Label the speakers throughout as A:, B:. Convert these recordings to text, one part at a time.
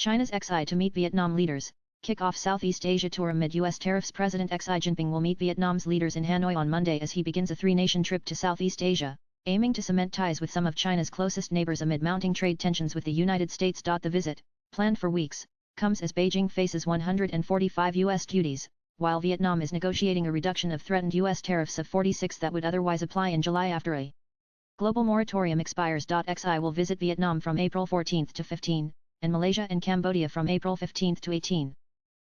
A: China's Xi to meet Vietnam leaders, kick off Southeast Asia tour amid U.S. tariffs. President Xi Jinping will meet Vietnam's leaders in Hanoi on Monday as he begins a three-nation trip to Southeast Asia, aiming to cement ties with some of China's closest neighbors amid mounting trade tensions with the United States. The visit, planned for weeks, comes as Beijing faces 145 U.S. duties, while Vietnam is negotiating a reduction of threatened U.S. tariffs of 46 that would otherwise apply in July after a global moratorium expires. Xi will visit Vietnam from April 14 to 15, and Malaysia and Cambodia from April 15 to 18.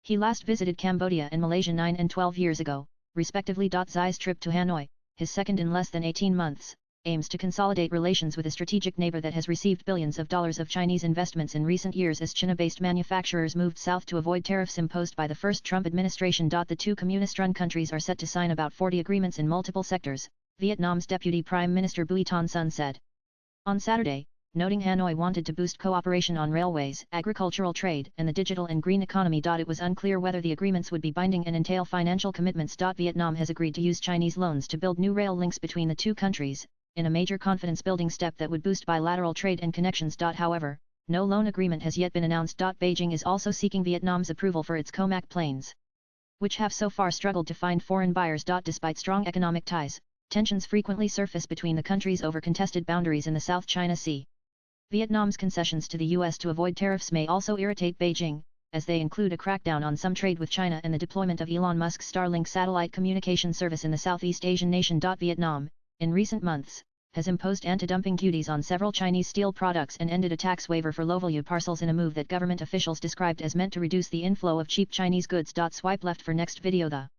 A: He last visited Cambodia and Malaysia 9 and 12 years ago, respectively. Xi's trip to Hanoi, his second in less than 18 months, aims to consolidate relations with a strategic neighbor that has received billions of dollars of Chinese investments in recent years as China-based manufacturers moved south to avoid tariffs imposed by the first Trump administration. The two communist-run countries are set to sign about 40 agreements in multiple sectors, Vietnam's Deputy Prime Minister Bui Thanh Son said on Saturday, noting Hanoi wanted to boost cooperation on railways, agricultural trade, and the digital and green economy. It was unclear whether the agreements would be binding and entail financial commitments. Vietnam has agreed to use Chinese loans to build new rail links between the two countries, in a major confidence-building step that would boost bilateral trade and connections. However, no loan agreement has yet been announced. Beijing is also seeking Vietnam's approval for its Comac planes, which have so far struggled to find foreign buyers. Despite strong economic ties, tensions frequently surface between the countries over contested boundaries in the South China Sea. Vietnam's concessions to the U.S. to avoid tariffs may also irritate Beijing, as they include a crackdown on some trade with China and the deployment of Elon Musk's Starlink satellite communication service in the Southeast Asian nation. Vietnam, in recent months, has imposed anti-dumping duties on several Chinese steel products and ended a tax waiver for low-value parcels in a move that government officials described as meant to reduce the inflow of cheap Chinese goods. Swipe left for next video. The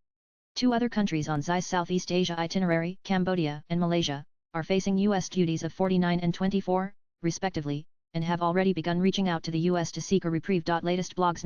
A: two other countries on Xi's Southeast Asia itinerary, Cambodia and Malaysia, are facing U.S. duties of 49 and 24, respectively, and have already begun reaching out to the US to seek a reprieve. Latest blogs